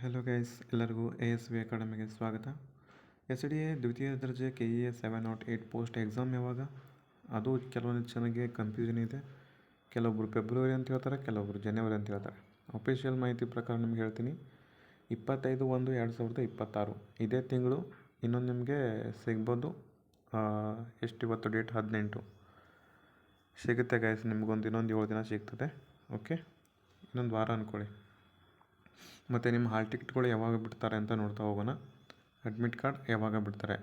Hello guys, ಎಲ್ಲರಿಗೂ ASV ಅಕಾಡೆಮಿಗೆ ಸ್ವಾಗತ. SDA ದ್ವಿತೀಯ ದರ್ಜೆ KEA 708 ಪೋಸ್ಟ್ ಎಕ್ಸಾಮ್ ಯಾವಾಗ? ಅದು ಕೆಲವೊಂದು ಚೆನ್ನಾಗಿ ಕನ್ಫ್ಯೂಷನ್ ಇದೆ. ಕೆಲವೊಬ್ಬರು ಫೆಬ್ರವರಿ ಅಂತ ಹೇಳ್ತಾರೆ, ಕೆಲವೊಬ್ಬರು ಜನವರಿ ಅಂತ ಹೇಳ್ತಾರೆ. ಅಫಿಷಿಯಲ್ ಮಾಹಿತಿ ಪ್ರಕಾರ ನಿಮ್ಗೆ ಹೇಳ್ತೀನಿ, 25/1/2026 ಇದೇ ತಿಂಗಳು ಇನ್ನೊಂದು ನಿಮಗೆ ಸಿಗ್ಬೋದು. ಎಷ್ಟು ಇವತ್ತು ಡೇಟ್ 18 ಸಿಗುತ್ತೆ ಗೈಸ್. ನಿಮಗೊಂದು ಇನ್ನೊಂದು 7 ದಿನ ಸಿಗ್ತದೆ. ಓಕೆ, ಇನ್ನೊಂದು ವಾರ ಅಂದ್ಕೊಳ್ಳಿ. ಮತ್ತು ನಿಮ್ಮ ಹಾಲ್ ಟಿಕೆಟ್ಗಳು ಯಾವಾಗ ಬಿಡ್ತಾರೆ ಅಂತ ನೋಡ್ತಾ ಹೋಗೋಣ. ಅಡ್ಮಿಟ್ ಕಾರ್ಡ್ ಯಾವಾಗ ಬಿಡ್ತಾರೆ,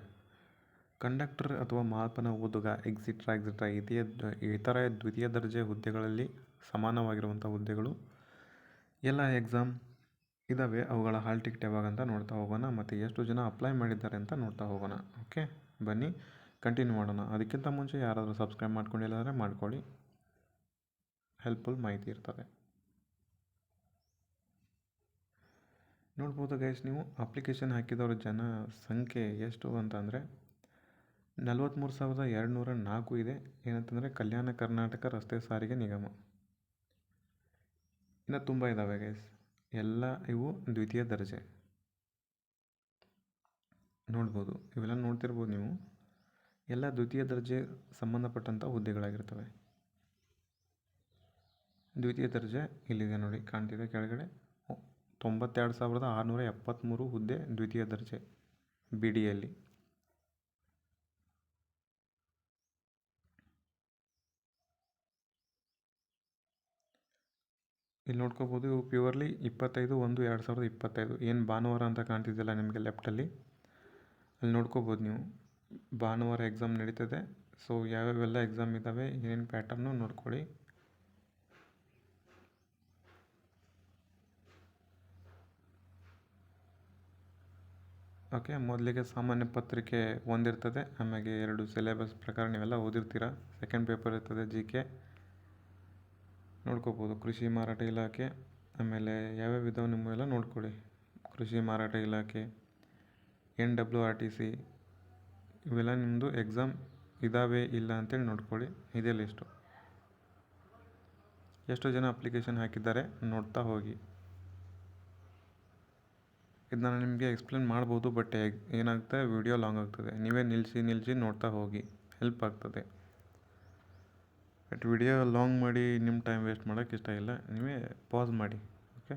ಕಂಡಕ್ಟರ್ ಅಥವಾ ಮಾಪನ ಓದುಗ ಎಕ್ಸಿಟ್ರಾ ಇತರ ದ್ವಿತೀಯ ದರ್ಜೆ ಹುದ್ದೆಗಳಲ್ಲಿ ಸಮಾನವಾಗಿರುವಂಥ ಹುದ್ದೆಗಳು ಎಲ್ಲ ಎಕ್ಸಾಮ್ ಇದ್ದಾವೆ. ಅವುಗಳ ಹಾಲ್ ಟಿಕೆಟ್ ಯಾವಾಗ ಅಂತ ನೋಡ್ತಾ ಹೋಗೋಣ. ಮತ್ತು ಎಷ್ಟು ಜನ ಅಪ್ಲೈ ಮಾಡಿದ್ದಾರೆ ಅಂತ ನೋಡ್ತಾ ಹೋಗೋಣ. ಓಕೆ, ಬನ್ನಿ ಕಂಟಿನ್ಯೂ ಮಾಡೋಣ. ಅದಕ್ಕಿಂತ ಮುಂಚೆ ಯಾರಾದರೂ ಸಬ್ಸ್ಕ್ರೈಬ್ ಮಾಡ್ಕೊಂಡಿಲ್ಲ ಅಂದರೆ ಮಾಡ್ಕೊಳ್ಳಿ, ಹೆಲ್ಪ್ಫುಲ್ ಮಾಹಿತಿ ಇರ್ತದೆ. ನೋಡ್ಬೋದು ಗೈಸ್, ನೀವು ಅಪ್ಲಿಕೇಶನ್ ಹಾಕಿದವ್ರ ಜನ ಸಂಖ್ಯೆ ಎಷ್ಟು ಅಂತಂದರೆ 43,204 ಇದೆ. ಏನಂತಂದರೆ ಕಲ್ಯಾಣ ಕರ್ನಾಟಕ ರಸ್ತೆ ಸಾರಿಗೆ ನಿಗಮ. ಇನ್ನು ತುಂಬ ಇದ್ದಾವೆ ಗೈಸ್, ಎಲ್ಲ ಇವು ದ್ವಿತೀಯ ದರ್ಜೆ. ನೋಡ್ಬೋದು, ಇವೆಲ್ಲ ನೋಡ್ತಿರ್ಬೋದು ನೀವು, ಎಲ್ಲ ದ್ವಿತೀಯ ದರ್ಜೆ ಸಂಬಂಧಪಟ್ಟಂಥ ಹುದ್ದೆಗಳಾಗಿರ್ತವೆ. ದ್ವಿತೀಯ ದರ್ಜೆ ಇಲ್ಲಿದೆ ನೋಡಿ, ಕಾಣ್ತಿದೆ ಕೆಳಗಡೆ. 92,673 ಹುದ್ದೆ ದ್ವಿತೀಯ ದರ್ಜೆ BDಯಲ್ಲಿ. ಇಲ್ಲಿ ನೋಡ್ಕೋಬೋದು, ಇವು ಪ್ಯೂರ್ಲಿ 25/1/2025 ಏನು ಭಾನುವಾರ ಅಂತ ಕಾಣ್ತಿದ್ದಿಲ್ಲ ನಿಮಗೆ ಲೆಫ್ಟಲ್ಲಿ, ಅಲ್ಲಿ ನೋಡ್ಕೋಬೋದು ನೀವು. ಭಾನುವಾರ ಎಕ್ಸಾಮ್ ನಡೀತದೆ. ಸೊ ಯಾವ್ಯಾವೆಲ್ಲ ಎಕ್ಸಾಮ್ ಇದ್ದಾವೆ, ಏನೇನು ಪ್ಯಾಟರ್ನು ನೋಡ್ಕೊಳ್ಳಿ. ಓಕೆ, ಮೊದಲಿಗೆ ಸಾಮಾನ್ಯ ಪತ್ರಿಕೆ ಒಂದಿರ್ತದೆ, ಆಮೇಲೆ 2 ಸಿಲೆಬಸ್ ಪ್ರಕಾರ ನೀವೆಲ್ಲ ಓದಿರ್ತೀರ. ಸೆಕೆಂಡ್ ಪೇಪರ್ ಇರ್ತದೆ GK. ನೋಡ್ಕೋಬೋದು ಕೃಷಿ ಮಾರಾಟ ಇಲಾಖೆ, ಆಮೇಲೆ ಯಾವ್ಯಾವ ಇದಾವೆ ನಿಮ್ಮೆಲ್ಲ ನೋಡ್ಕೊಳ್ಳಿ. ಕೃಷಿ ಮಾರಾಟ ಇಲಾಖೆ, NWRTC, ಇವೆಲ್ಲ ನಿಮ್ಮದು ಎಕ್ಸಾಮ್ ಇದ್ದಾವೆ ಇಲ್ಲ ಅಂತೇಳಿ ನೋಡ್ಕೊಳ್ಳಿ. ಇದೇ ಲಿಸ್ಟು. ಎಷ್ಟು ಜನ ಅಪ್ಲಿಕೇಶನ್ ಹಾಕಿದ್ದಾರೆ ನೋಡ್ತಾ ಹೋಗಿ. ಇದನ್ನ ನಿಮಗೆ ಎಕ್ಸ್ಪ್ಲೇನ್ ಮಾಡ್ಬೋದು, ಬಟ್ ಏನಾಗುತ್ತೆ ವಿಡಿಯೋ ಲಾಂಗ್ ಆಗ್ತದೆ. ನೀವೇ ನಿಲ್ಲಿಸಿ ನೋಡ್ತಾ ಹೋಗಿ, ಹೆಲ್ಪ್ ಆಗ್ತದೆ. ಬಟ್ ವಿಡಿಯೋ ಲಾಂಗ್ ಮಾಡಿ ನಿಮ್ಮ ಟೈಮ್ ವೇಸ್ಟ್ ಮಾಡೋಕ್ಕೆ ಇಷ್ಟ ಇಲ್ಲ, ನೀವೇ ಪಾಸ್ ಮಾಡಿ. ಓಕೆ,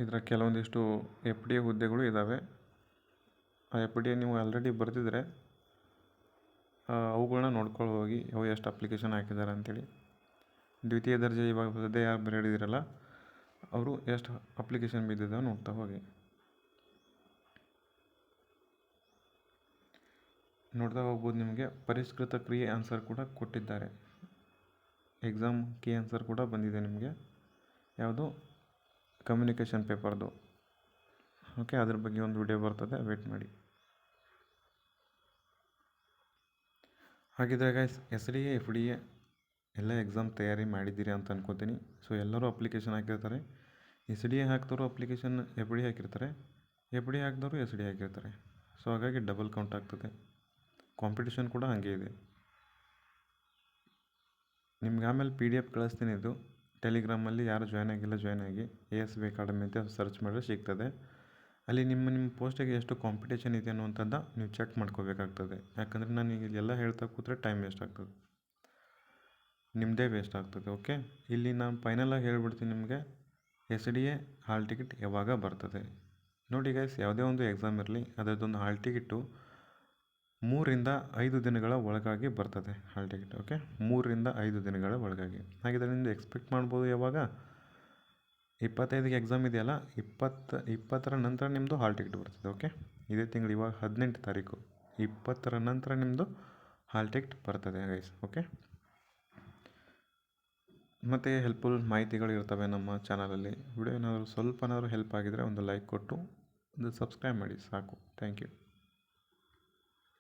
ಇದರ ಕೆಲವೊಂದಿಷ್ಟು FDA ಹುದ್ದೆಗಳು ಇದ್ದಾವೆ. ಆ FDA ನೀವು ಆಲ್ರೆಡಿ ಬರೆದಿದ್ರೆ ಅವುಗಳನ್ನ ನೋಡ್ಕೊಂಡು ಹೋಗಿ, ಅವು ಎಷ್ಟು ಅಪ್ಲಿಕೇಶನ್ ಹಾಕಿದ್ದಾರೆ ಅಂತೇಳಿ. ದ್ವಿತೀಯ ದರ್ಜೆ ಇವಾಗ ಸದ್ಯ ಯಾರು ಬರೆದಿದ್ದೀರಲ್ಲ ಅವರು ಎಷ್ಟು ಅಪ್ಲಿಕೇಶನ್ ಬಿದ್ದಿದ್ದಾವೆ ನೋಡ್ತಾ ಹೋಗಿ. ನೋಡ್ತಾ ಹೋಗ್ಬೋದು. ನಿಮಗೆ ಪರಿಷ್ಕೃತ ಕ್ರಿಯೆ ಆನ್ಸರ್ ಕೂಡ ಕೊಟ್ಟಿದ್ದಾರೆ. ಎಕ್ಸಾಮ್ ಕೀ ಆನ್ಸರ್ ಕೂಡ ಬಂದಿದೆ ನಿಮಗೆ, ಯಾವುದು ಕಮ್ಯುನಿಕೇಷನ್ ಪೇಪರ್ದು. ಓಕೆ, ಅದ್ರ ಬಗ್ಗೆ ಒಂದು ವಿಡಿಯೋ ಬರ್ತದೆ, ವೇಟ್ ಮಾಡಿ. ಹಾಗಿದ್ರೆ ಗೈಸ್, SDA FDA ಎಲ್ಲ ಎಕ್ಸಾಮ್ ತಯಾರಿ ಮಾಡಿದ್ದೀರಿ ಅಂತ ಅನ್ಕೋತೀನಿ. ಸೊ ಎಲ್ಲರೂ ಅಪ್ಲಿಕೇಶನ್ ಹಾಕಿರ್ತಾರೆ. SDA ಹಾಕಿದವರು ಅಪ್ಲಿಕೇಶನ್ FDA ಹಾಕಿರ್ತಾರೆ, FDA ಹಾಕಿದವರು SDA ಹಾಕಿರ್ತಾರೆ. ಸೊ ಹಾಗಾಗಿ ಡಬಲ್ ಕೌಂಟ್ ಆಗ್ತದೆ. ಕಾಂಪಿಟೇಷನ್ ಕೂಡ ಹಾಗೆ ಇದೆ. ನಿಮ್ಗೆ ಆಮೇಲೆ PDF ಕಳಿಸ್ತೀನಿ. ಇದು ಟೆಲಿಗ್ರಾಮಲ್ಲಿ ಯಾರು ಜಾಯ್ನ್ ಆಗಿಲ್ಲ ಜಾಯ್ನ್ ಆಗಿ, ASV ಅಕಾಡೆಮಿ ಅಂತ ಸರ್ಚ್ ಮಾಡಿದ್ರೆ ಸಿಗ್ತದೆ. ಅಲ್ಲಿ ನಿಮ್ಮ ಪೋಸ್ಟಿಗೆ ಎಷ್ಟು ಕಾಂಪಿಟೇಷನ್ ಇದೆ ಅನ್ನುವಂಥದ್ದು ನೀವು ಚೆಕ್ ಮಾಡ್ಕೋಬೇಕಾಗ್ತದೆ. ಯಾಕಂದರೆ ನಾನು ಈಗ ಎಲ್ಲ ಹೇಳ್ತಾ ಕೂತ್ರೆ ಟೈಮ್ ವೇಸ್ಟ್ ಆಗ್ತದೆ, ನಿಮ್ಮದೇ ವೇಸ್ಟ್ ಆಗ್ತದೆ. ಓಕೆ, ಇಲ್ಲಿ ನಾನು ಫೈನಲಾಗಿ ಹೇಳ್ಬಿಡ್ತೀನಿ ನಿಮಗೆ, SDA ಹಾಲ್ ಟಿಕೆಟ್ ಯಾವಾಗ ಬರ್ತದೆ ನೋಡಿ ಗೈಸ್. ಯಾವುದೇ ಒಂದು ಎಕ್ಸಾಮ್ ಇರಲಿ, ಅದರದ್ದೊಂದು ಹಾಲ್ ಟಿಕೆಟು 3-5 ದಿನಗಳ ಒಳಗಾಗಿ ಬರ್ತದೆ ಹಾಲ್ ಟಿಕೆಟ್. ಓಕೆ, 3-5 ದಿನಗಳ ಒಳಗಾಗಿ. ಹಾಗಿದ್ರೆ ನಿಮ್ದು ಎಕ್ಸ್ಪೆಕ್ಟ್ ಮಾಡ್ಬೋದು ಯಾವಾಗ, 25ಗೆ ಎಕ್ಸಾಮ್ ಇದೆಯಲ್ಲ, 20ರ ನಂತರ ನಿಮ್ಮದು ಹಾಲ್ ಟಿಕೆಟ್ ಬರ್ತದೆ. ಓಕೆ, ಇದೇ ತಿಂಗಳು ಇವಾಗ 18 ತಾರೀಕು, 20ರ ನಂತರ ನಿಮ್ಮದು ಹಾಲ್ ಟಿಕೆಟ್ ಬರ್ತದೆ ಗೈಸ್. ಓಕೆ, ಮತ್ತು ಹೆಲ್ಪ್ಫುಲ್ ಮಾಹಿತಿಗಳು ಇರ್ತವೆ ನಮ್ಮ ಚಾನಲಲ್ಲಿ. ವಿಡಿಯೋ ಏನಾದರೂ ಸ್ವಲ್ಪನಾದರೂ ಹೆಲ್ಪ್ ಆಗಿದರೆ ಒಂದು ಲೈಕ್ ಕೊಟ್ಟು ಒಂದು ಸಬ್ಸ್ಕ್ರೈಬ್ ಮಾಡಿ ಸಾಕು. Thank you.